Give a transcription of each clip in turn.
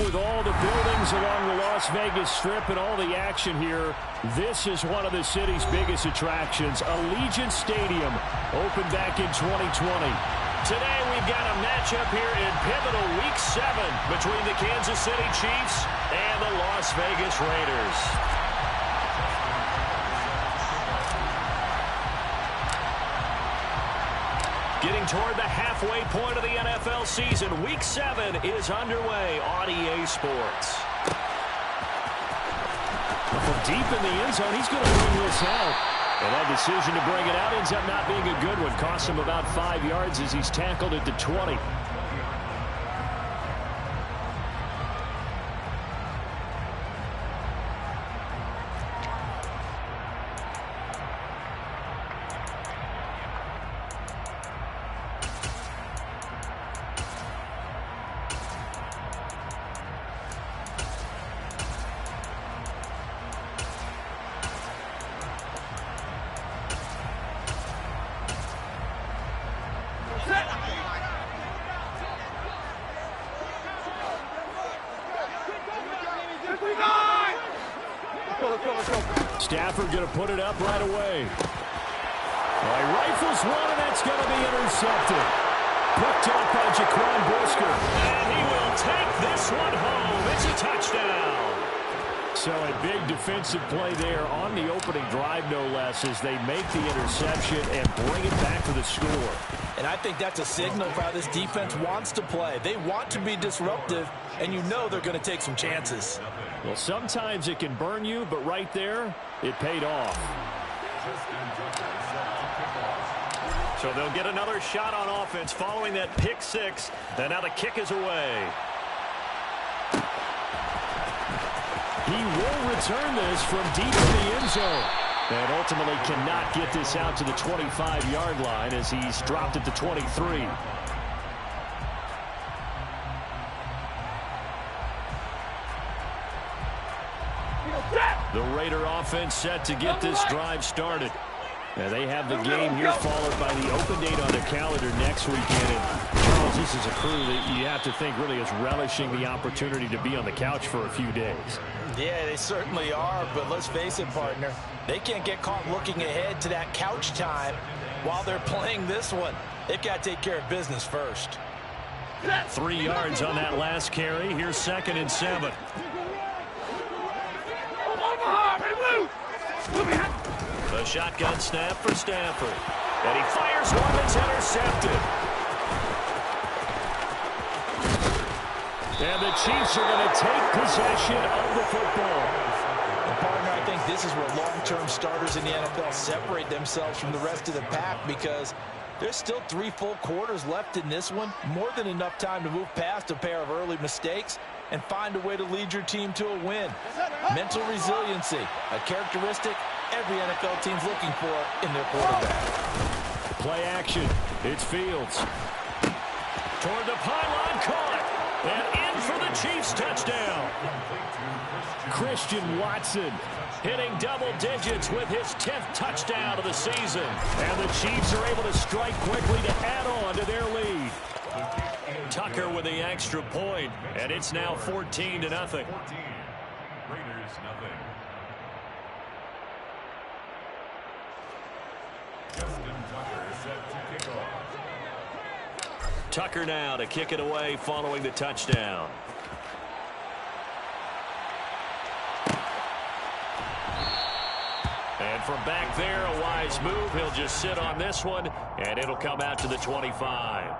with all the buildings along the Las Vegas Strip and all the action here, this is one of the city's biggest attractions. Allegiant Stadium opened back in 2020. Today we've got a matchup here in pivotal Week 7 between the Kansas City Chiefs and the Las Vegas Raiders. Getting toward the halfway point of the NFL season, Week 7 is underway on EA Sports. From deep in the end zone, he's going to bring this out. And that decision to bring it out ends up not being a good one. Cost him about 5 yards as he's tackled at the 20. Stafford going to put it up right away. Well, he rifles one, and that's going to be intercepted. Picked off by Jaquan Brisker. And he will take this one home. It's a touchdown. So a big defensive play there on the opening drive, no less, as they make the interception and bring it back to the score. And I think that's a signal for how this defense wants to play. They want to be disruptive, and you know they're going to take some chances. Well, sometimes it can burn you, but right there, it paid off. So they'll get another shot on offense following that pick six. And now the kick is away. He will return this from deep in the end zone. And ultimately cannot get this out to the 25-yard line as he's dropped at the 23. The Raider offense set to get this drive started. Now they have the game here followed by the open date on their calendar next weekend. And Charles, this is a crew that you have to think really is relishing the opportunity to be on the couch for a few days. Yeah, they certainly are, but let's face it, partner. They can't get caught looking ahead to that couch time while they're playing this one. They've got to take care of business first. 3 yards on that last carry. Here's 2nd and 7. The shotgun snap for Stafford. And he fires one that's intercepted. And the Chiefs are going to take possession of the football. And partner, I think this is where long-term starters in the NFL separate themselves from the rest of the pack, because there's still 3 full quarters left in this one. More than enough time to move past a pair of early mistakes and find a way to lead your team to a win. Mental resiliency, a characteristic every NFL team's looking for in their quarterback. Play action. It's Fields. Toward the pylon, caught. And in for the Chiefs touchdown. Christian Watson hitting double digits with his 10th touchdown of the season. And the Chiefs are able to strike quickly to add on to their lead. Tucker with the extra point, and it's now 14-0. Raiders, nothing. Tucker now to kick it away following the touchdown. And from back there, a wise move. He'll just sit on this one, and it'll come out to the 25.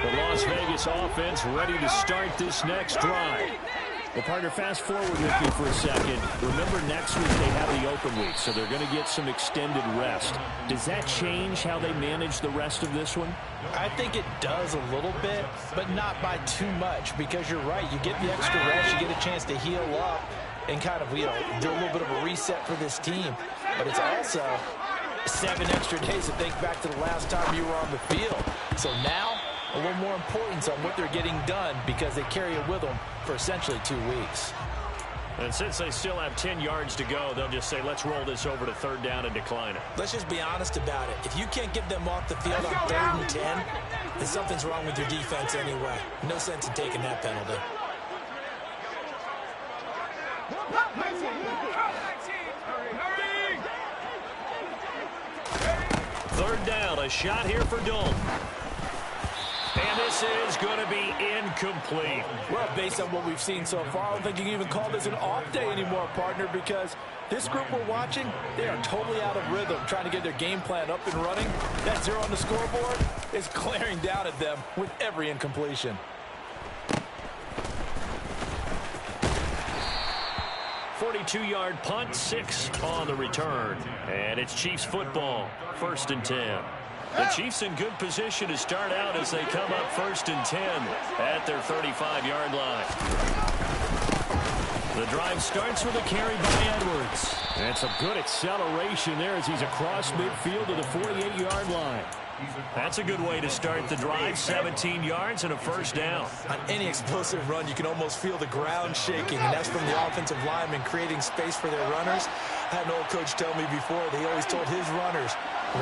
The Las Vegas offense ready to start this next drive. Well, partner, fast forward with me for a second. Remember, next week they have the open week, so they're going to get some extended rest. Does that change how they manage the rest of this one? I think it does a little bit, but not by too much, because you're right. You get the extra rest, you get a chance to heal up, and kind of, do a little bit of a reset for this team. But it's also 7 extra days to think back to the last time you were on the field. So now, a little more importance on what they're getting done because they carry it with them for essentially 2 weeks. And since they still have 10 yards to go, they'll just say, let's roll this over to 3rd down and decline it. Let's just be honest about it. If you can't get them off the field on 3rd and 10, then something's wrong with your defense anyway. No sense in taking that penalty. Third down, a shot here for Dalton. And this is going to be incomplete. Well, based on what we've seen so far, I don't think you can even call this an off day anymore, partner, because this group we're watching, they are totally out of rhythm, trying to get their game plan up and running. That 0 on the scoreboard is glaring down at them with every incompletion. .42-yard punt, 6 on the return. And it's Chiefs football, 1st and 10. The Chiefs in good position to start out as they come up 1st and 10 at their 35-yard line. The drive starts with a carry by Edwards. And some good acceleration there as he's across midfield to the 48-yard line. That's a good way to start the drive, 17 yards and a 1st down. On any explosive run, you can almost feel the ground shaking, and that's from the offensive linemen creating space for their runners. I had an old coach tell me before, they always told his runners,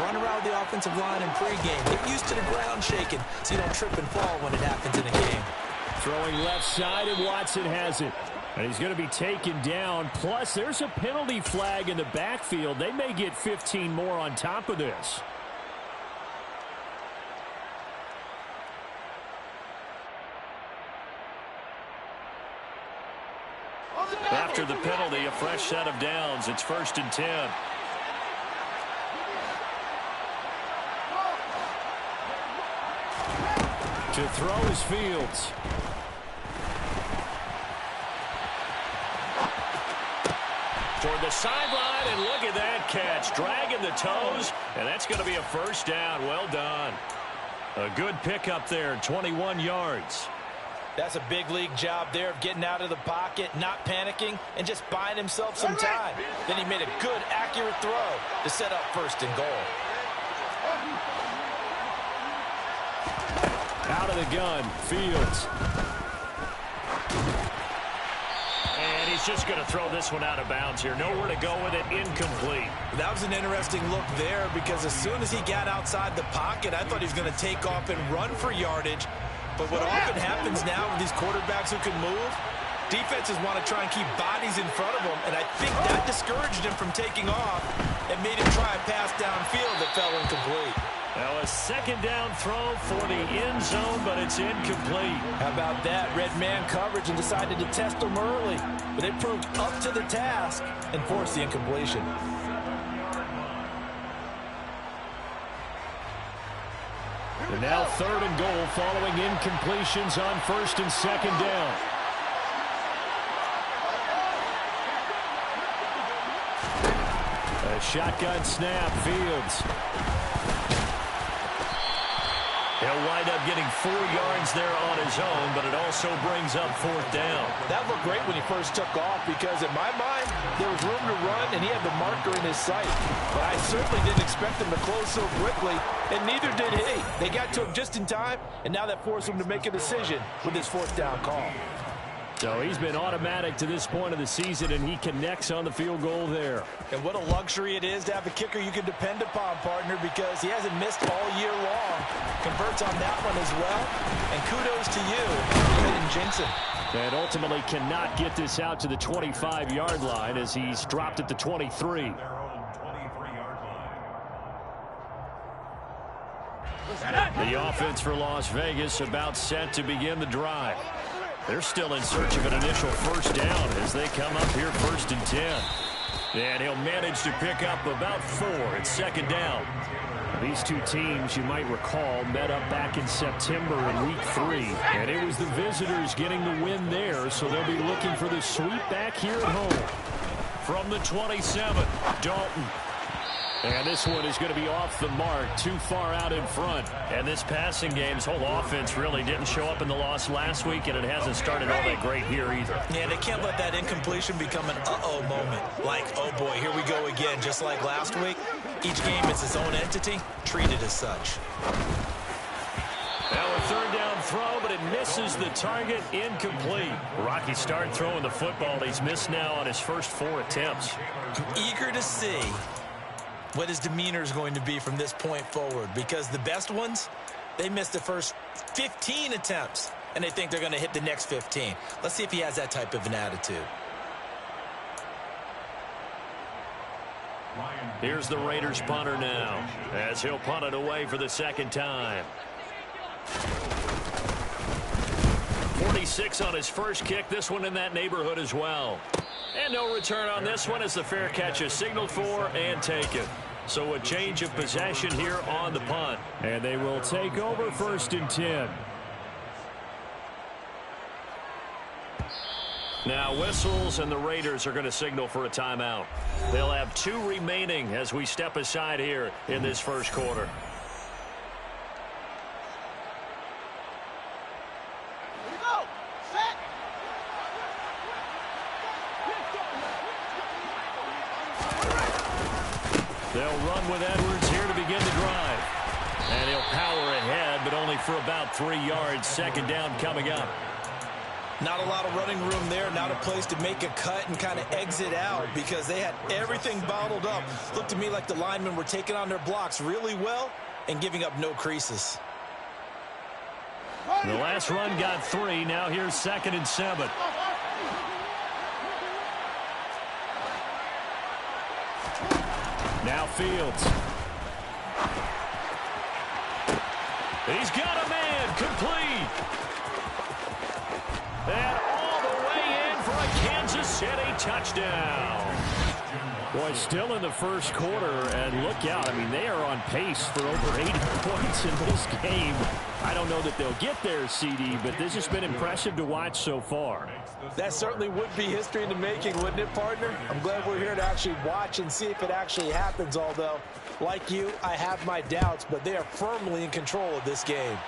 run around the offensive line in pregame. Get used to the ground shaking so you don't trip and fall when it happens in a game. Throwing left side, and Watson has it. And he's going to be taken down. Plus, there's a penalty flag in the backfield. They may get 15 more on top of this. After the penalty, a fresh set of downs. It's 1st and 10. To throw is Fields. Toward the sideline, and look at that catch. Dragging the toes, and that's going to be a 1st down. Well done. A good pickup there, 21 yards. That's a big league job there of getting out of the pocket, not panicking, and just buying himself some time. Then he made a good, accurate throw to set up 1st and goal. Out of the gun, Fields. And he's just going to throw this one out of bounds here. Nowhere to go with it, incomplete. That was an interesting look there because as soon as he got outside the pocket, I thought he was going to take off and run for yardage. But what often happens now with these quarterbacks who can move, defenses want to try and keep bodies in front of them, and I think that discouraged him from taking off and made him try a pass downfield that fell incomplete. Now a 2nd down throw for the end zone, but it's incomplete. How about that? Red man coverage and decided to test them early, but they proved up to the task and forced the incompletion. And now 3rd and goal following incompletions on 1st and 2nd down. A shotgun snap, Fields. He'll wind up getting 4 yards there on his own, but it also brings up 4th down. That looked great when he first took off because in my mind, there was room to run and he had the marker in his sight. But I certainly didn't expect him to close so quickly, and neither did he. They got to him just in time, and now that forced him to make a decision with his 4th down call. So he's been automatic to this point of the season, and he connects on the field goal there. And what a luxury it is to have a kicker you can depend upon, partner, because he hasn't missed all year long. Converts on that one as well. And kudos to you. He didn't jinx him. And ultimately cannot get this out to the 25-yard line as he's dropped at the 23. The offense for Las Vegas about set to begin the drive. They're still in search of an initial 1st down as they come up here 1st and 10. And he'll manage to pick up about 4 at 2nd down. These two teams, you might recall, met up back in September in Week 3. And it was the visitors getting the win there, so they'll be looking for the sweep back here at home. From the 27, Dalton. And this one is going to be off the mark, too far out in front. And this passing game's whole offense really didn't show up in the loss last week, and it hasn't started all that great here either. Yeah, they can't let that incompletion become an uh-oh moment. Like, oh boy, here we go again, just like last week. Each game is its own entity, treated as such. Now a third down throw, but it misses the target, incomplete. Rocky start throwing the football. He's missed now on his first 4 attempts. I'm eager to see what his demeanor is going to be from this point forward, because the best ones, they missed the first 15 attempts, and they think they're going to hit the next 15. Let's see if he has that type of an attitude. Here's the Raiders punter now, as he'll punt it away for the second time. 46 on his first kick, this one in that neighborhood as well. And no return on this one as the fair catch is signaled for and taken. So a change of possession here on the punt. And they will take over 1st and 10. Now whistles, and the Raiders are going to signal for a timeout. They'll have 2 remaining as we step aside here in this first quarter. They'll run with Edwards here to begin the drive. And he'll power ahead, but only for about 3 yards. Second down coming up. Not a lot of running room there, not a place to make a cut and kind of exit out because they had everything bottled up. Looked to me like the linemen were taking on their blocks really well and giving up no creases. The last run got 3. Now here's 2nd and 7. Now Fields. He's got a man, complete. And all the way in for a Kansas City touchdown. Boy, still in the first quarter, and look out. I mean, they are on pace for over 80 points in this game. I don't know that they'll get there, CD, but this has been impressive to watch so far. That certainly would be history in the making, wouldn't it, partner? I'm glad we're here to actually watch and see if it actually happens, although, like you, I have my doubts, but they are firmly in control of this game.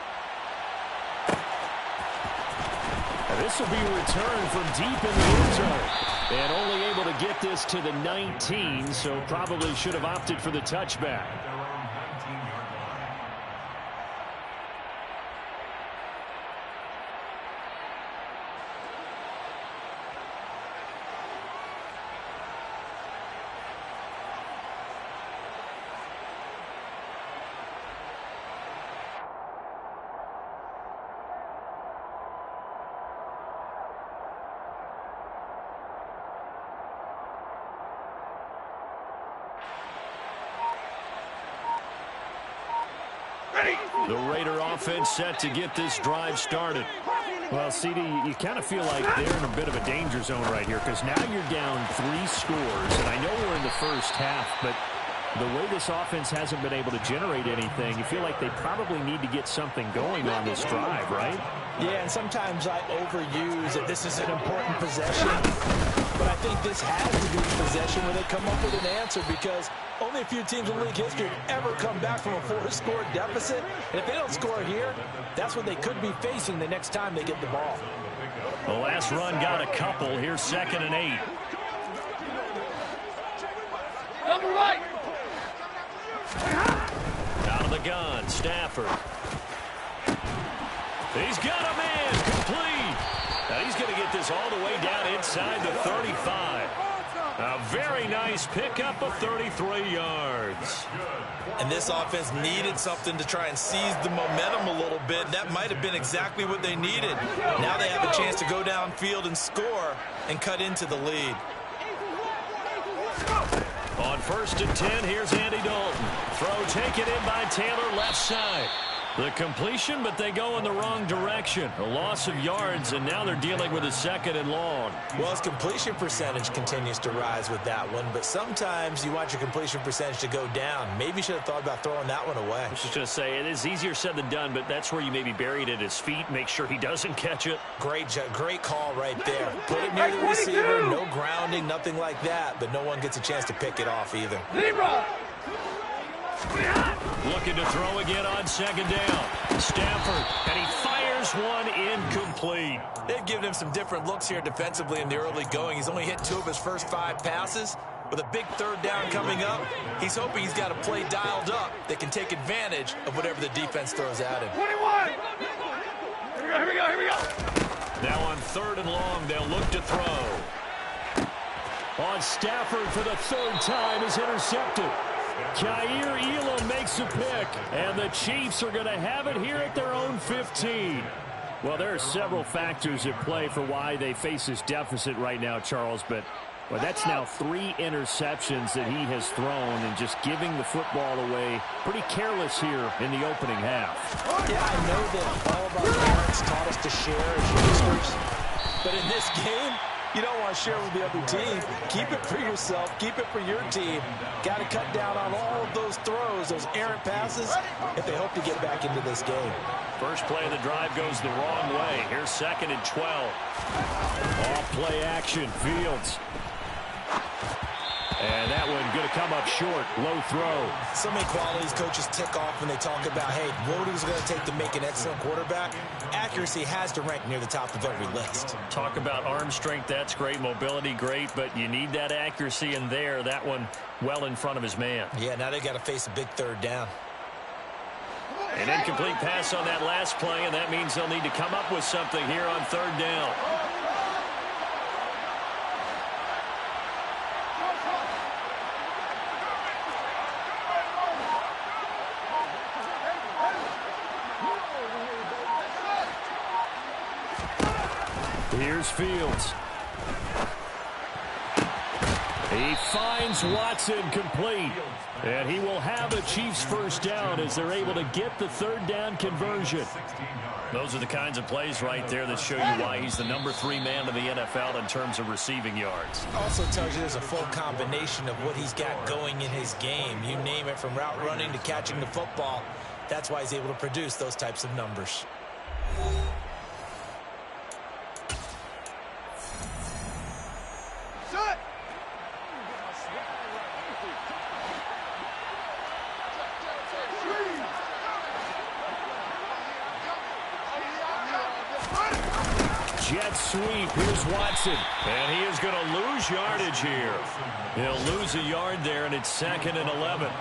This will be a return from deep in the end zone. And only able to get this to the 19, so probably should have opted for the touchback. The Raider offense set to get this drive started. Well, CD, you kind of feel like they're in a bit of a danger zone right here because now you're down 3 scores. And I know we're in the first half, but the way this offense hasn't been able to generate anything, you feel like they probably need to get something going on this drive, right? Yeah, and sometimes I overuse that this is an important possession. But I think this has to be a possession where they come up with an answer because only a few teams in league history have ever come back from a 4-score deficit. And if they don't score here, that's what they could be facing the next time they get the ball. The last run got a couple. Here's 2nd and 8. Number right. Out of the gun, Stafford. He's got a man, complete. Now he's going to get this all the way down inside the 35. A very nice pickup of 33 yards. And this offense needed something to try and seize the momentum a little bit. That might have been exactly what they needed. Now they have a chance to go downfield and score and cut into the lead. On 1st and 10, here's Andy Dalton. Throw taken in by Taylor, left side. The completion, but they go in the wrong direction. A loss of yards, and now they're dealing with a 2nd and long. Well, his completion percentage continues to rise with that one, but sometimes you want your completion percentage to go down. Maybe you should have thought about throwing that one away. I was just going to say, it is easier said than done, but that's where you maybe bury it at his feet, make sure he doesn't catch it. Great call right there. Put it near the receiver, no grounding, nothing like that, but no one gets a chance to pick it off either. Libra. Looking to throw again on second down. Stafford, and he fires one incomplete. They've given him some different looks here defensively in the early going. He's only hit 2 of his first 5 passes. With a big third down coming up, he's hoping he's got a play dialed up that can take advantage of whatever the defense throws at him. 21! Here we go. Now on 3rd and long, they'll look to throw. On Stafford for the 3rd time is intercepted. Kaiir Elam makes a pick, and the Chiefs are going to have it here at their own 15. Well, there are several factors at play for why they face this deficit right now, Charles, but well, that's now 3 interceptions that he has thrown and just giving the football away pretty careless here in the opening half. Yeah, I know that all of our parents taught us to share as youngsters, but in this game, you don't want to share with the other team. Keep it for yourself. Keep it for your team. Got to cut down on all of those throws, those errant passes, if they hope to get back into this game. First play of the drive goes the wrong way. Here's 2nd and 12. Off play action, Fields. And that one going to come up short. Low throw. So many qualities coaches tick off when they talk about, hey, what is it going to take to make an excellent quarterback? Accuracy has to rank near the top of every list. Talk about arm strength, that's great. Mobility, great. But you need that accuracy in there. That one well in front of his man. Yeah, now they got to face a big 3rd down. An incomplete pass on that last play, and that means they'll need to come up with something here on 3rd down. Here's Fields. He finds Watson complete. And he will have a Chiefs 1st down as they're able to get the 3rd down conversion. Those are the kinds of plays right there that show you why he's the number 3 man in the NFL in terms of receiving yards. Also tells you there's a full combination of what he's got going in his game. You name it, from route running to catching the football. That's why he's able to produce those types of numbers. Jet sweep. Here's Watson. And he is going to lose yardage here. He'll lose a yard there, and it's 2nd and 11.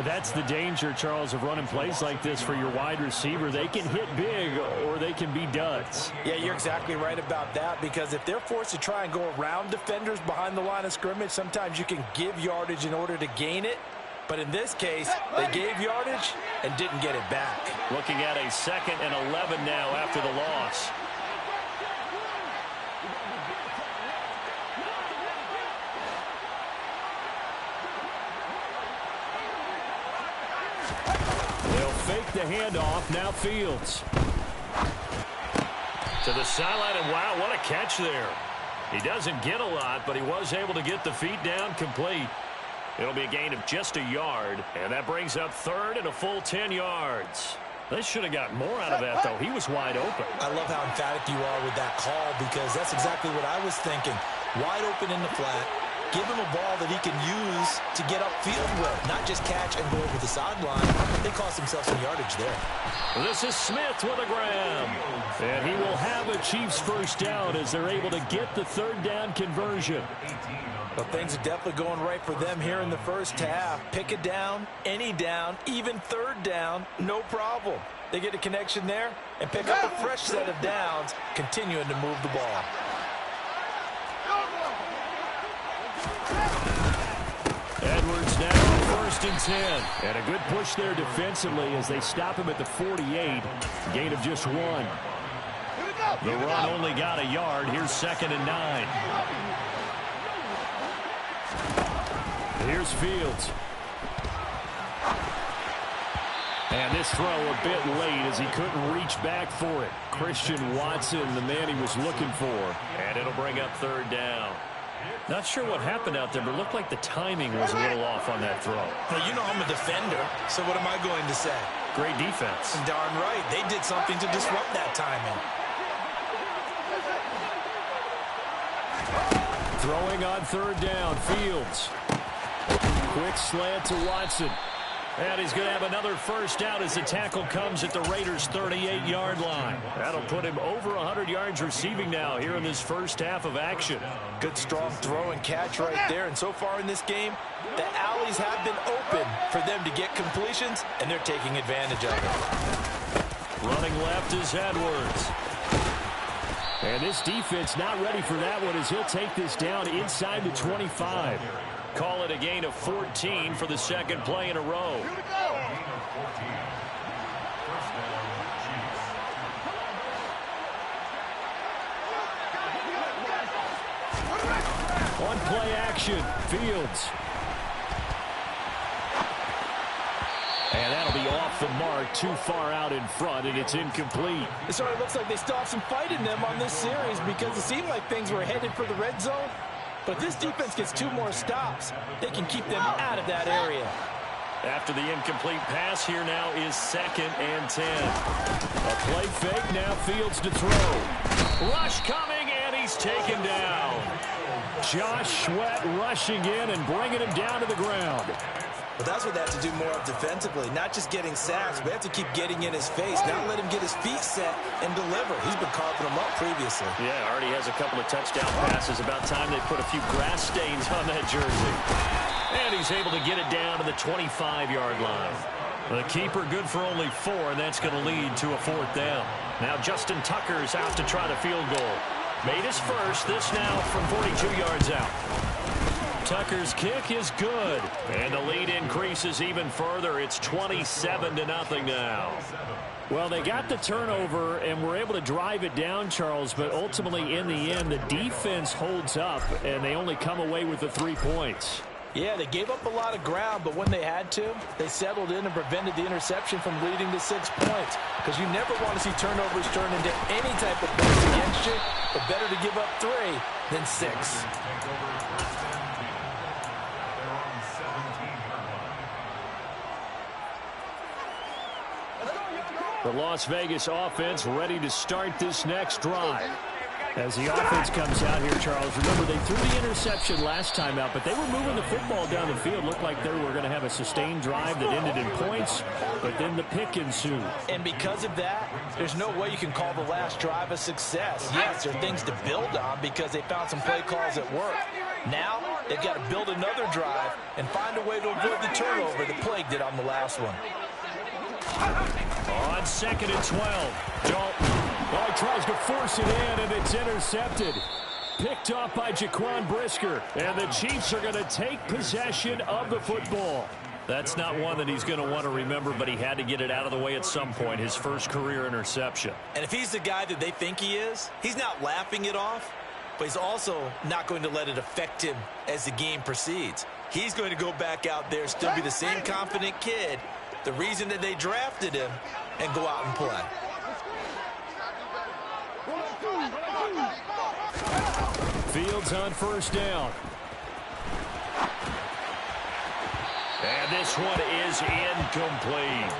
That's the danger, Charles, of running plays like this for your wide receiver. They can hit big or they can be duds. Yeah, you're exactly right about that, because if they're forced to try and go around defenders behind the line of scrimmage, sometimes you can give yardage in order to gain it. But in this case, they gave yardage and didn't get it back. Looking at a 2nd and 11 now after the loss. Fake the handoff, now Fields. To the sideline, and wow, what a catch there. He doesn't get a lot, but he was able to get the feet down complete. It'll be a gain of just a yard, and that brings up 3rd and a full 10 yards. They should have got more out of that, though. He was wide open. I love how emphatic you are with that call, because that's exactly what I was thinking. Wide open in the flat. Give him a ball that he can use to get upfield with, not just catch and go over the sideline. They cost themselves some yardage there. This is Smith with a grab. And he will have a Chiefs 1st down as they're able to get the 3rd down conversion. Well, things are definitely going right for them here in the first half. Pick a down, any down, even 3rd down, no problem. They get a connection there and pick up a fresh set of downs, continuing to move the ball. Edwards now 1st and 10. And a good push there defensively as they stop him at the 48. Gain of just 1. The run only got a yard. Here's 2nd and 9. Here's Fields. And this throw a bit late as he couldn't reach back for it. Christian Watson, the man he was looking for. And it'll bring up 3rd down. Not sure what happened out there, but it looked like the timing was a little off on that throw. Well, you know I'm a defender, so what am I going to say? Great defense. Darn right. They did something to disrupt that timing. Throwing on 3rd down, Fields. Quick slant to Watson. And he's going to have another first down as the tackle comes at the Raiders' 38-yard line. That'll put him over 100 yards receiving now here in this first half of action. Good strong throw and catch right there. And so far in this game, the alleys have been open for them to get completions, and they're taking advantage of it. Running left is Edwards. And this defense not ready for that one as he'll take this down inside the 25. Call it a gain of 14 for the second play in a row. On play action, Fields. And that'll be off the mark, too far out in front, and it's incomplete. It sort of looks like they still have some fight in them on this series because it seemed like things were headed for the red zone. But if this defense gets 2 more stops, they can keep them out of that area. After the incomplete pass, here now is 2nd and 10. A play fake, now Fields to throw. Rush coming, and he's taken down. Josh Sweat rushing in and bringing him down to the ground. Well, that's what they have to do more of defensively, not just getting sacks, but they have to keep getting in his face, not let him get his feet set and deliver. He's been carving them up previously. Yeah, already has a couple of touchdown passes. About time they put a few grass stains on that jersey. And he's able to get it down to the 25-yard line. The keeper good for only 4, and that's going to lead to a 4th down. Now Justin Tucker's out to try the field goal. Made his first, this now from 42 yards out. Tucker's kick is good, and the lead increases even further. It's 27-0 now. Well, they got the turnover and were able to drive it down, Charles, but ultimately in the end, the defense holds up, and they only come away with the 3 points. Yeah, they gave up a lot of ground, but when they had to, they settled in and prevented the interception from leading to 6 points. Because you never want to see turnovers turn into any type of points against you, but better to give up 3 than 6. The Las Vegas offense ready to start this next drive. As the offense comes out here, Charles, remember they threw the interception last time out, but they were moving the football down the field. Looked like they were going to have a sustained drive that ended in points, but then the pick ensued. And because of that, there's no way you can call the last drive a success. Yes, there are things to build on because they found some play calls that work. Now, they've got to build another drive and find a way to avoid the turnover that plagued it on the last one. On 2nd and 12, Dalton. Oh, he tries to force it in, and it's intercepted. Picked off by Jaquan Brisker, and the Chiefs are going to take possession of the football. That's not one that he's going to want to remember, but he had to get it out of the way at some point, his first career interception. And if he's the guy that they think he is, he's not laughing it off, but he's also not going to let it affect him as the game proceeds. He's going to go back out there, still be the same confident kid, the reason that they drafted him, and go out and play. Fields on first down. And this one is incomplete.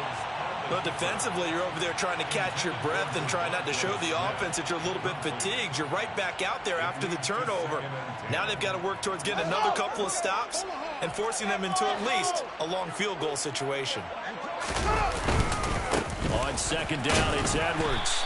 But defensively, you're over there trying to catch your breath and try not to show the offense that you're a little bit fatigued. You're right back out there after the turnover. Now they've got to work towards getting another couple of stops and forcing them into at least a long field goal situation. On 2nd down, it's Edwards.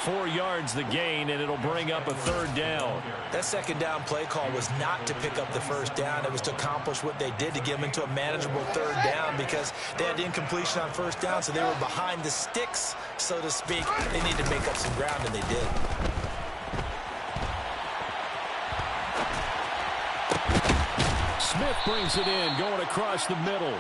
4 yards the gain, and it'll bring up a 3rd down. That 2nd down play call was not to pick up the 1st down. It was to accomplish what they did to get them into a manageable 3rd down because they had incompletion on 1st down, so they were behind the sticks, so to speak. They need to make up some ground, and they did. Smith brings it in, going across the middle.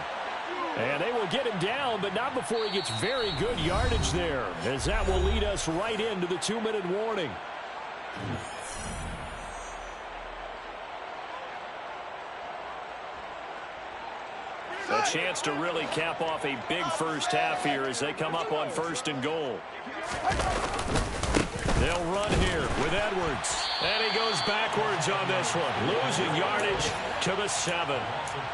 And they will get him down, but not before he gets very good yardage there, as that will lead us right into the 2-minute warning. A chance to really cap off a big first half here as they come up on 1st and goal. They'll run here with Edwards. And he goes backwards on this one, losing yardage to the 7.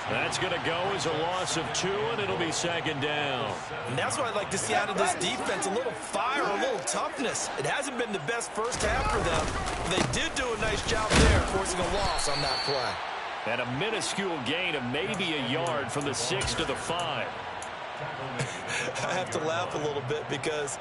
That's going to go as a loss of 2, and it'll be 2nd down. And that's what I'd like to see out of this defense, a little fire, a little toughness. It hasn't been the best first half for them. They did do a nice job there, forcing a loss on that play. And a minuscule gain of maybe a yard from the 6 to the 5. I have to laugh a little bit because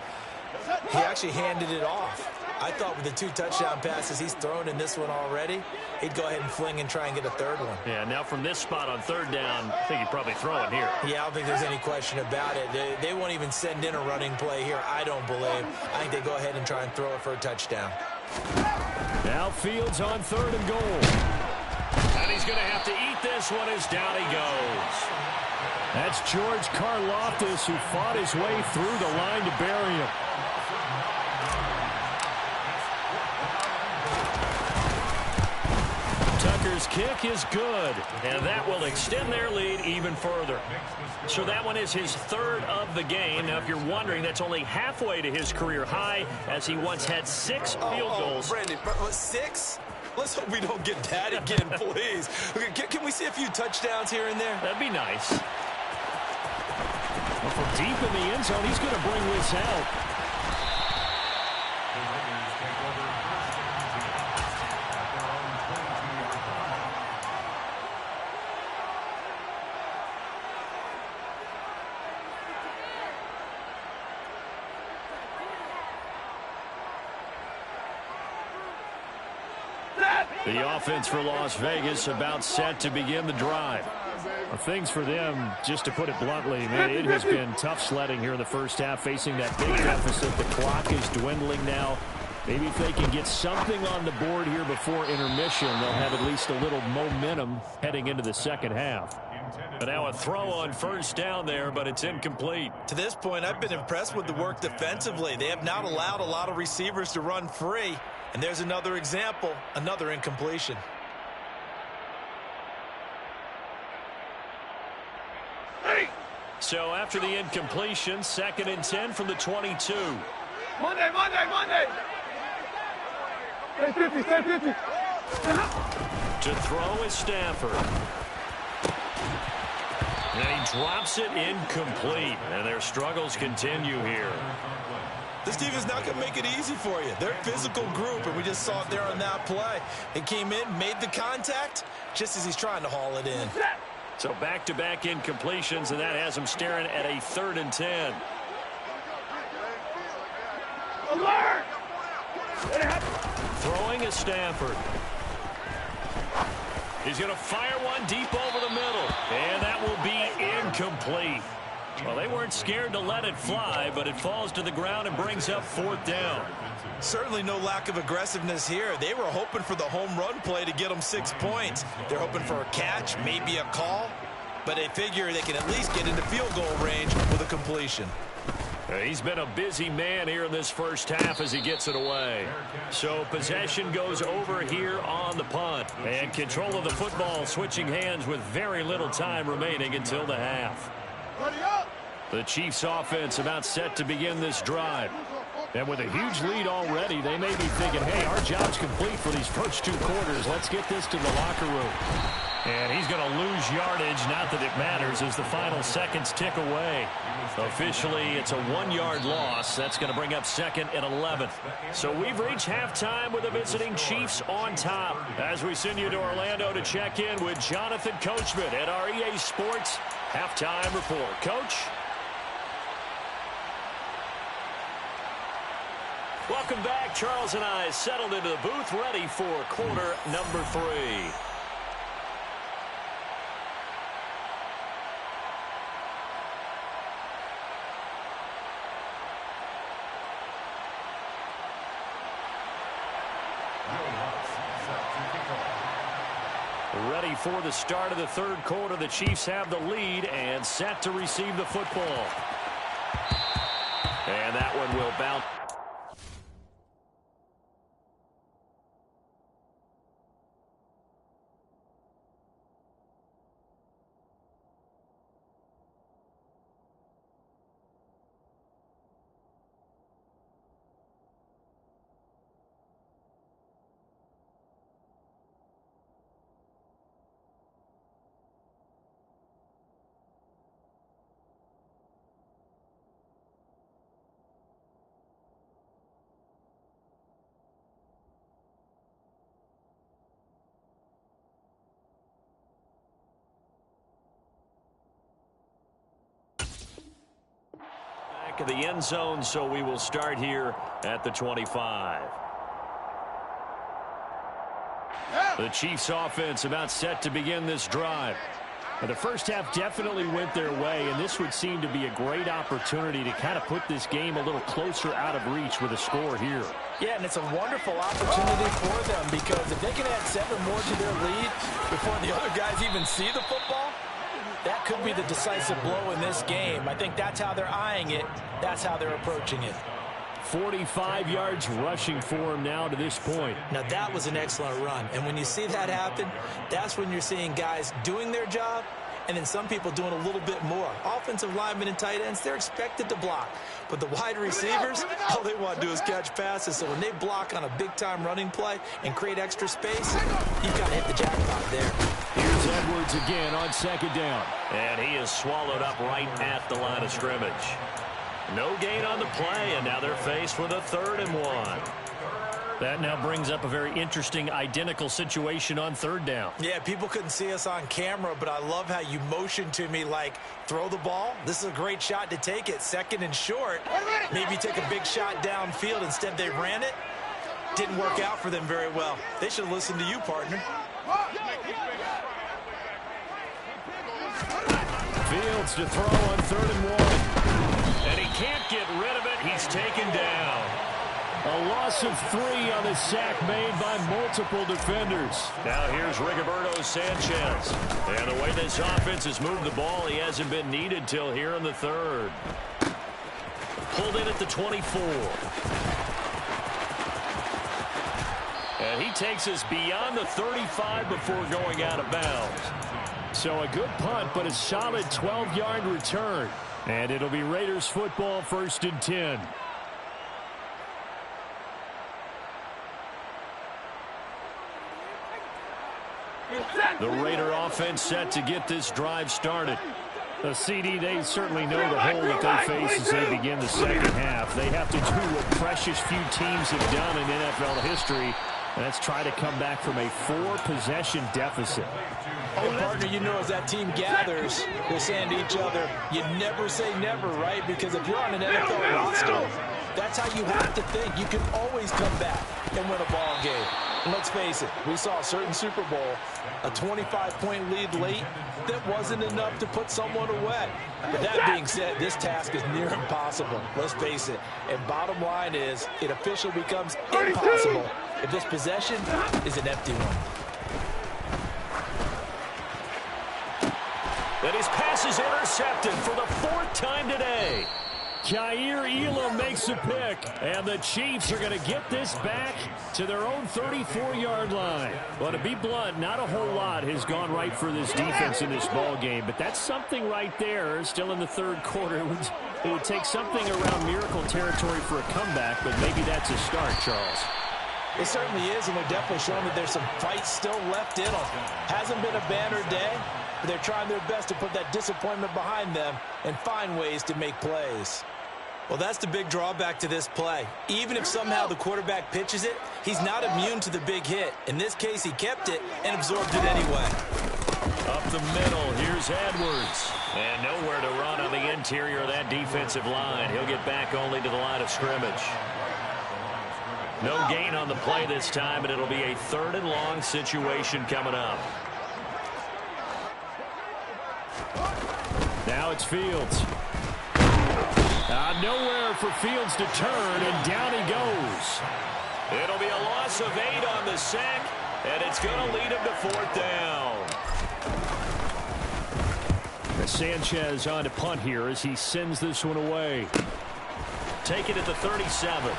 he actually handed it off. I thought with the 2 touchdown passes he's thrown in this one already, he'd go ahead and fling and try and get a third one. Yeah, now from this spot on 3rd down, I think he'd probably throw it here. Yeah, I don't think there's any question about it. They won't even send in a running play here, I don't believe. I think they go ahead and try and throw it for a touchdown. Now Fields on 3rd and goal. And he's going to have to eat this one as down he goes. That's George Karlaftis, who fought his way through the line to bury him. Tucker's kick is good, and that will extend their lead even further. So that one is his 3rd of the game. Now, if you're wondering, that's only halfway to his career high, as he once had 6 field goals. Brandon, 6? Let's hope we don't get that again, please. Okay, can we see a few touchdowns here and there? That'd be nice. Well, from deep in the end zone, he's going to bring this out. The offense for Las Vegas about set to begin the drive. Well, things for them, just to put it bluntly, man, it has been tough sledding here in the first half, facing that big deficit. The clock is dwindling now. Maybe if they can get something on the board here before intermission, they'll have at least a little momentum heading into the second half. But now a throw on 1st down there, but it's incomplete. To this point, I've been impressed with the work defensively. They have not allowed a lot of receivers to run free. And there's another example, another incompletion. So after the incompletion, 2nd and 10 from the 22. Monday. Stay 50. To throw is Stafford. And he drops it incomplete. And their struggles continue here. This team is not going to make it easy for you. They're a physical group, and we just saw it there on that play. They came in, made the contact, just as he's trying to haul it in. So back-to-back incompletions, and that has him staring at a 3rd and 10. Alert! Throwing is Stafford. He's going to fire one deep over the middle, and that will be incomplete. Well, they weren't scared to let it fly, but it falls to the ground and brings up 4th down. Certainly no lack of aggressiveness here. They were hoping for the home run play to get them 6 points. They're hoping for a catch, maybe a call, but they figure they can at least get into field goal range with a completion. He's been a busy man here in this first half as he gets it away. So possession goes over here on the punt. And control of the football switching hands with very little time remaining until the half. The Chiefs offense about set to begin this drive. And with a huge lead already, they may be thinking, hey, our job's complete for these first 2 quarters. Let's get this to the locker room. And he's going to lose yardage, not that it matters, as the final seconds tick away. Officially, it's a 1-yard loss. That's going to bring up 2nd and 11. So we've reached halftime with the visiting Chiefs on top. As we send you to Orlando to check in with Jonathan Coachman at our EA Sports Halftime Report. Coach? Welcome back. Charles and I settled into the booth, ready for quarter number 3. Ready for the start of the 3rd quarter. The Chiefs have the lead and set to receive the football. And that one will bounce. back of the end zone, so we will start here at the 25. The Chiefs offense about set to begin this drive. The first half definitely went their way, and this would seem to be a great opportunity to kind of put this game a little closer out of reach with a score here. Yeah, and it's a wonderful opportunity for them, because if they can add 7 more to their lead before the other guys even see the football, that could be the decisive blow in this game. I think that's how they're eyeing it. That's how they're approaching it. 45 yards rushing for him now to this point. Now, that was an excellent run. And when you see that happen, that's when you're seeing guys doing their job and then some people doing a little bit more. Offensive linemen and tight ends, they're expected to block. But the wide receivers, all they want to do is catch passes. So when they block on a big-time running play and create extra space, you've got to hit the jackpot there. Here's Edwards again on second down. And he is swallowed up right at the line of scrimmage. No gain on the play, and now they're faced with a 3rd and 1. That now brings up a very interesting identical situation on 3rd down. Yeah, people couldn't see us on camera, but I love how you motioned to me like, throw the ball. This is a great shot to take it. 2nd and short. Maybe take a big shot downfield. Instead, they ran it. Didn't work out for them very well. They should have listened to you, partner. Fields to throw on 3rd and 1. And he can't get rid of it. He's taken down. A loss of 3 on the sack made by multiple defenders. Now here's Rigoberto Sanchez. And the way this offense has moved the ball, he hasn't been needed till here in the 3rd. Pulled in at the 24. And he takes us beyond the 35 before going out of bounds. So a good punt, but a solid 12-yard return. And it'll be Raiders football, 1st and 10. The Raider offense set to get this drive started. The CD, they certainly know the hole that they face as they begin the second half. They have to do what precious few teams have done in NFL history. That's try to come back from a 4-possession deficit. Oh, partner, you know, as that team gathers, they're saying to each other, you never say never, right? Because if you're on an NFL roster, that's how you have to think. You can always come back and win a ball game. And let's face it, we saw a certain Super Bowl, a 25-point lead late that wasn't enough to put someone away. But that being said, this task is near impossible. Let's face it. And bottom line is, it officially becomes impossible if this possession is an empty one. And his pass is intercepted for the 4th time today. Jair Elam makes a pick, and the Chiefs are going to get this back to their own 34-yard line. Well, to be blunt, not a whole lot has gone right for this defense in this ball game, but that's something right there. Still in the 3rd quarter, it would take something around miracle territory for a comeback, but maybe that's a start, Charles. It certainly is, and they're definitely showing that there's some fight still left in them. Hasn't been a banner day, but they're trying their best to put that disappointment behind them and find ways to make plays. Well, that's the big drawback to this play. Even if somehow the quarterback pitches it, he's not immune to the big hit. In this case, he kept it and absorbed it anyway. Up the middle, here's Edwards. And nowhere to run on the interior of that defensive line. He'll get back only to the line of scrimmage. No gain on the play this time, and it'll be a 3rd and long situation coming up. Now it's Fields. Nowhere for Fields to turn, and down he goes. It'll be a loss of 8 on the sack, and it's going to lead him to 4th down. Sanchez on to punt here as he sends this one away. Take it at the 37.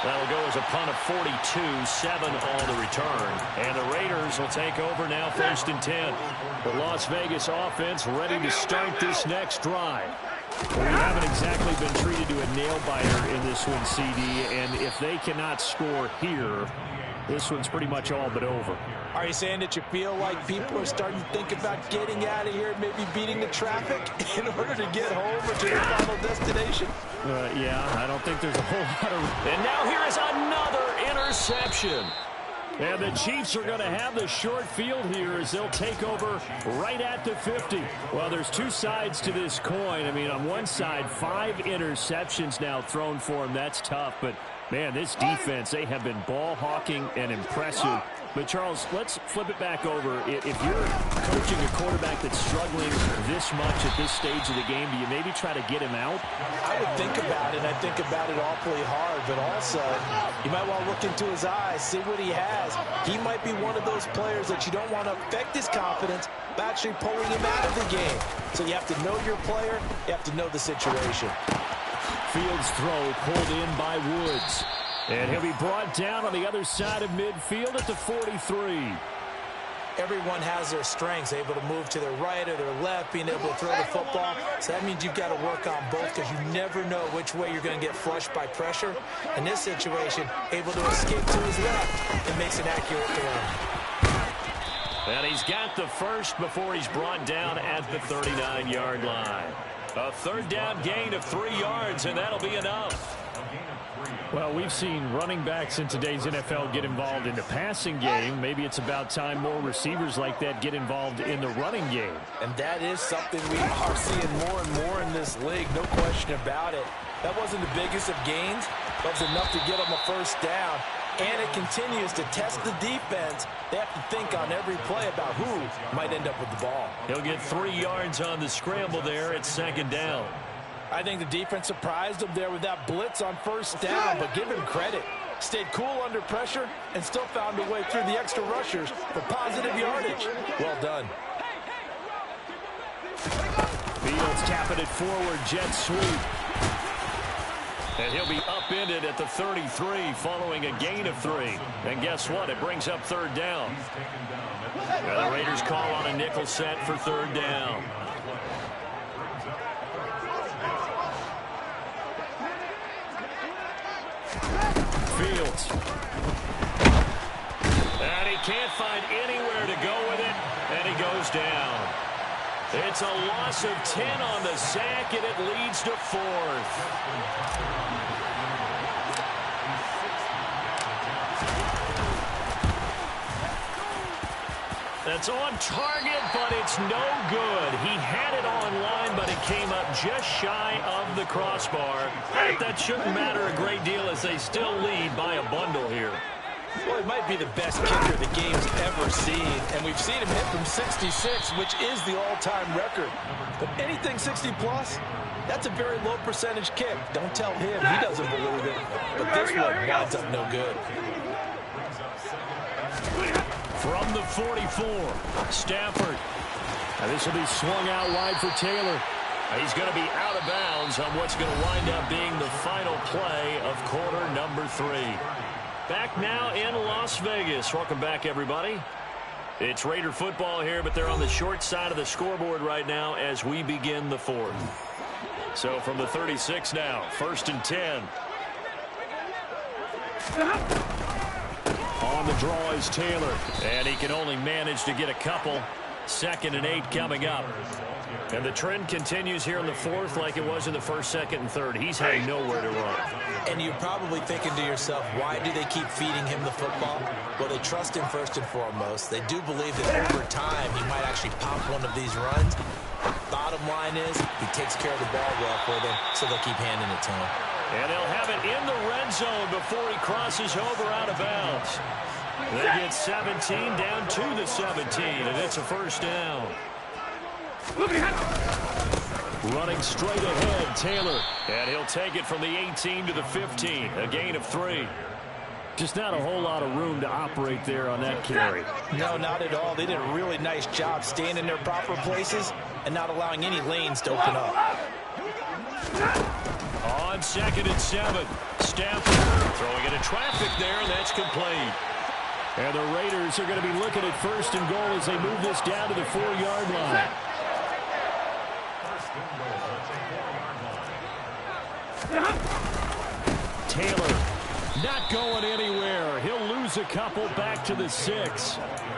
That'll go as a punt of 42, 7 on the return. And the Raiders will take over now, 1st and 10. The Las Vegas offense ready to start this next drive. We haven't exactly been treated to a nail-biter in this one, CD, and if they cannot score here, this one's pretty much all but over. Are you saying that you feel like people are starting to think about getting out of here, maybe beating the traffic in order to get home or to their final destination? Yeah, I don't think there's a whole lot of... And now here is another interception. And the Chiefs are going to have the short field here as they'll take over right at the 50. Well, there's two sides to this coin. I mean, on one side, 5 interceptions now thrown for him. That's tough. But, man, this defense, they have been ball hawking and impressive. But, Charles, let's flip it back over. If you're coaching a quarterback that's struggling this much at this stage of the game, do you maybe try to get him out? I would think about it, and I think about it awfully hard. But also, you might want to look into his eyes, see what he has. He might be one of those players that you don't want to affect his confidence by actually pulling him out of the game. So you have to know your player. You have to know the situation. Fields throw pulled in by Woods. And he'll be brought down on the other side of midfield at the 43. Everyone has their strengths, able to move to their right or their left, being able to throw the football. So that means you've got to work on both because you never know which way you're going to get flushed by pressure. In this situation, able to escape to his left and makes an accurate throw. And he's got the first before he's brought down at the 39-yard line. A third down gain of 3 yards, and that'll be enough. Well, we've seen running backs in today's NFL get involved in the passing game. Maybe it's about time more receivers like that get involved in the running game. And that is something we are seeing more and more in this league, no question about it. That wasn't the biggest of gains, but it was enough to get them a first down. And it continues to test the defense. They have to think on every play about who might end up with the ball. He'll get 3 yards on the scramble there at second down. I think the defense surprised him there with that blitz on first down, but give him credit. Stayed cool under pressure and still found a way through the extra rushers for positive yardage. Well done. Fields tapping it forward, jet sweep. And he'll be upended at the 33 following a gain of 3. And guess what? It brings up third down. And the Raiders call on a nickel set for third down. Fields. And he can't find anywhere to go with it, and he goes down. It's a loss of 10 on the sack, and it leads to 4th. That's on target, but it's no good. He had it on line, but it came up just shy of the crossbar. But that shouldn't matter a great deal as they still lead by a bundle here. Well, he might be the best kicker the game's ever seen, and we've seen him hit from 66, which is the all-time record. But anything 60-plus, that's a very low percentage kick. Don't tell him he doesn't believe it. But this one winds up no good. From the 44, Stafford. And this will be swung out wide for Taylor. He's going to be out of bounds on what's going to wind up being the final play of quarter number 3. Back now in Las Vegas. Welcome back, everybody. It's Raider football here, but they're on the short side of the scoreboard right now as we begin the 4th. So from the 36 now, 1st and 10. On the draw is Taylor, and he can only manage to get a couple. 2nd and 8 coming up. And the trend continues here in the 4th like it was in the 1st, 2nd, and 3rd. He's had nowhere to run. And you're probably thinking to yourself, why do they keep feeding him the football? Well, they trust him first and foremost. They do believe that over time he might actually pop one of these runs. Bottom line is he takes care of the ball well for them, so they'll keep handing it to him. And they'll have it in the red zone before he crosses over out of bounds. They get 17 down to the 17, and it's a first down. Running straight ahead, Taylor. And he'll take it from the 18 to the 15, a gain of 3. Just not a whole lot of room to operate there on that carry. No, not at all. They did a really nice job staying in their proper places and not allowing any lanes to open up. On 2nd and 7, Stafford throwing into traffic there, and that's complete. And the Raiders are going to be looking at 1st and goal as they move this down to the 4-yard line. Taylor not going anywhere. He'll lose a couple back to the 6.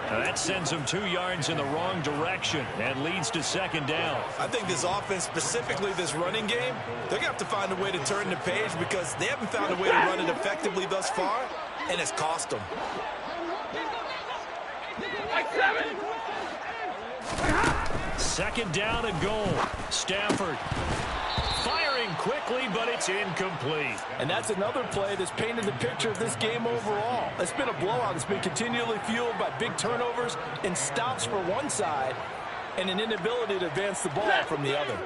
That sends him 2 yards in the wrong direction and leads to 2nd down. I think this offense, specifically this running game, they're going to have to find a way to turn the page because they haven't found a way to run it effectively thus far, and it's cost them. Second down and goal. Stafford firing quickly, but it's incomplete. And that's another play that's painted the picture of this game overall. It's been a blowout. It's been continually fueled by big turnovers and stops for one side and an inability to advance the ball from the other.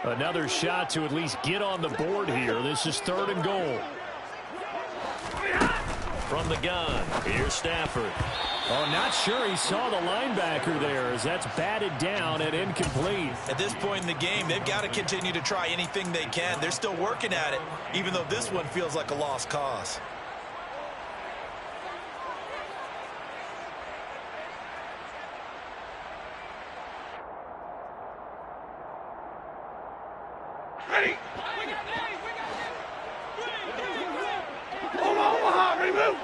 Another shot to at least get on the board here. This is third and goal. From the gun, here's Stafford. Oh, not sure he saw the linebacker there as that's batted down and incomplete. At this point in the game, they've got to continue to try anything they can. They're still working at it, even though this one feels like a lost cause. Ready? Omaha, ready, move!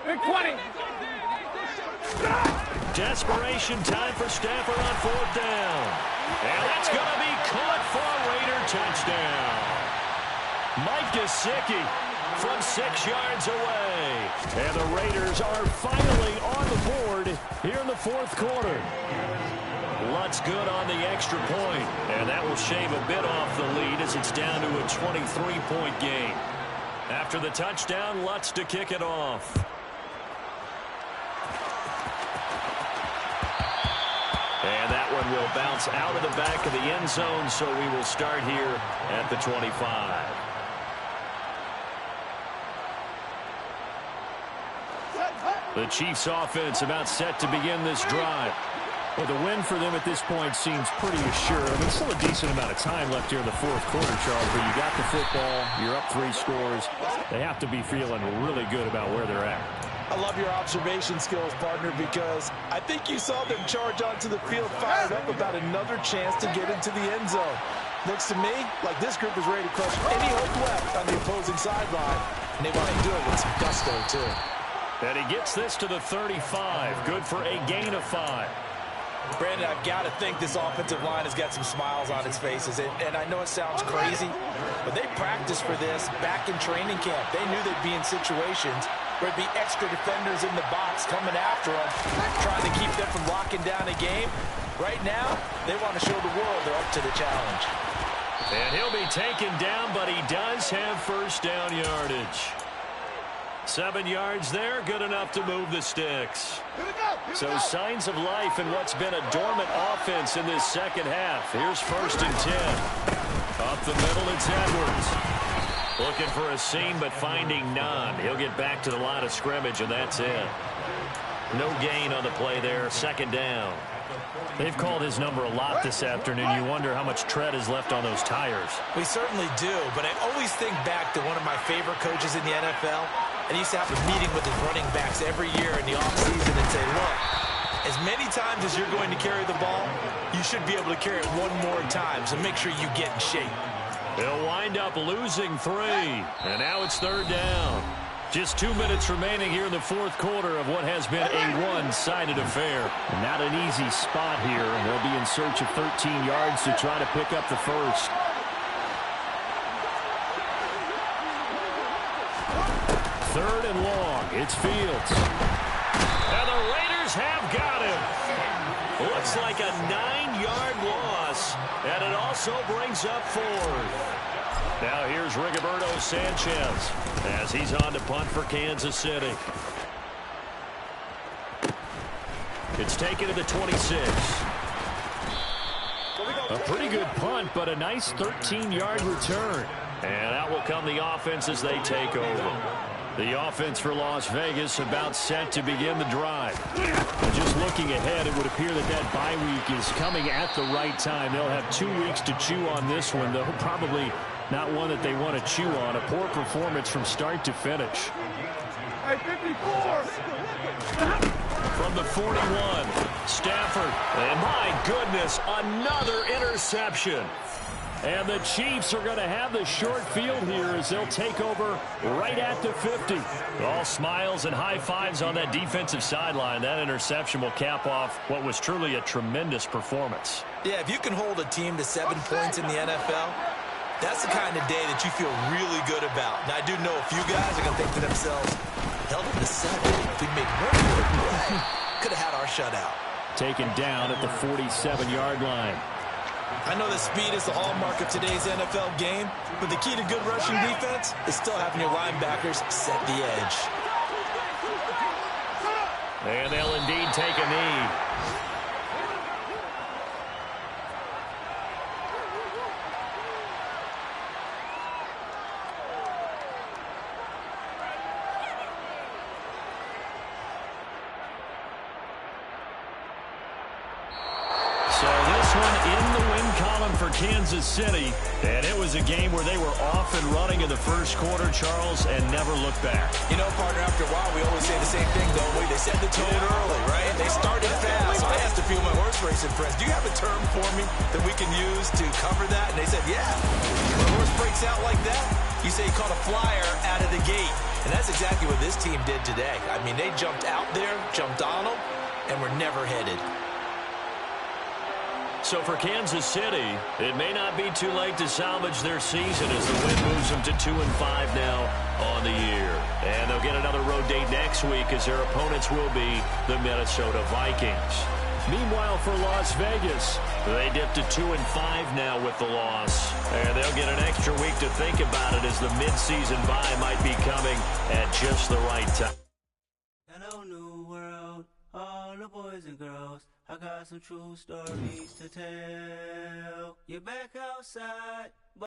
Big 20. Desperation time for Stafford on fourth down. And that's going to be caught for a Raider touchdown. Mike Gesicki from 6 yards away. And the Raiders are finally on the board here in the fourth quarter. Lutz good on the extra point, and that will shave a bit off the lead as it's down to a 23-point game. After the touchdown, Lutz to kick it off. And that one will bounce out of the back of the end zone, so we will start here at the 25. The Chiefs offense about set to begin this drive. Well, the win for them at this point seems pretty assured. I mean, still a decent amount of time left here in the fourth quarter, Charles, but you got the football, you're up 3 scores. They have to be feeling really good about where they're at. I love your observation skills, partner, because I think you saw them charge onto the field fired up about another chance to get into the end zone. Looks to me like this group is ready to crush any hope left on the opposing sideline, and they want to do it with some gusto, too. And he gets this to the 35. Good for a gain of 5. Brandon, I've got to think this offensive line has got some smiles on its faces. And I know it sounds crazy, but they practiced for this back in training camp. They knew they'd be in situations where there'd be extra defenders in the box coming after them, trying to keep them from locking down a game. Right now, they want to show the world they're up to the challenge. And he'll be taken down, but he does have first down yardage. 7 yards there, good enough to move the sticks. So signs of life in what's been a dormant offense in this second half. Here's first and 10. Up the middle, it's Edwards. Looking for a seam, but finding none. He'll get back to the line of scrimmage, and that's it. No gain on the play there, second down. They've called his number a lot this afternoon. You wonder how much tread is left on those tires. We certainly do, but I always think back to one of my favorite coaches in the NFL. And he used to have a meeting with his running backs every year in the offseason and say, look, as many times as you're going to carry the ball, you should be able to carry it one more time, so make sure you get in shape. They'll wind up losing 3, and now it's third down. Just 2 minutes remaining here in the fourth quarter of what has been a one-sided affair. Not an easy spot here. They'll be in search of 13 yards to try to pick up the first. Third and long. It's Fields. And the Raiders have got him. Looks like a 9-yard loss. And it also brings up 4th. Now here's Rigoberto Sanchez as he's on to punt for Kansas City. It's taken to the 26. A pretty good punt, but a nice 13-yard return. And out will come the offense as they take over. The offense for Las Vegas about set to begin the drive. And just looking ahead, it would appear that that bye week is coming at the right time. They'll have 2 weeks to chew on this one, though probably not one that they want to chew on. A poor performance from start to finish. Hey, 54! From the 41, Stafford. And my goodness, another interception. And the Chiefs are going to have the short field here as they'll take over right at the 50. All smiles and high fives on that defensive sideline. That interception will cap off what was truly a tremendous performance. Yeah, if you can hold a team to 7 points in the NFL, That's the kind of day that you feel really good about. Now, I do know a few guys are going to think to themselves, held it to 7. If we made one more play, could have had our shutout. Taken down at the 47-yard line. I know that speed is the hallmark of today's NFL game, but the key to good rushing defense is still having your linebackers set the edge. And they'll indeed take a knee. For Kansas City, and it was a game where they were off and running in the first quarter, Charles, and never looked back. You know, partner, after a while, we always say the same thing, don't we? They set the tone early, right? They started fast. So I asked a few of my horse racing friends, do you have a term for me that we can use to cover that? And they said, yeah. When a horse breaks out like that, you say he caught a flyer out of the gate. And that's exactly what this team did today. I mean, they jumped out there, jumped on them, and were never headed. So for Kansas City, it may not be too late to salvage their season as the win moves them to 2-5 now on the year. And they'll get another road date next week as their opponents will be the Minnesota Vikings. Meanwhile, for Las Vegas, they dipped to 2-5 now with the loss. And they'll get an extra week to think about it as the midseason bye might be coming at just the right time. Hello, new world, all the boys and girls. I got some true stories to tell. You're back outside.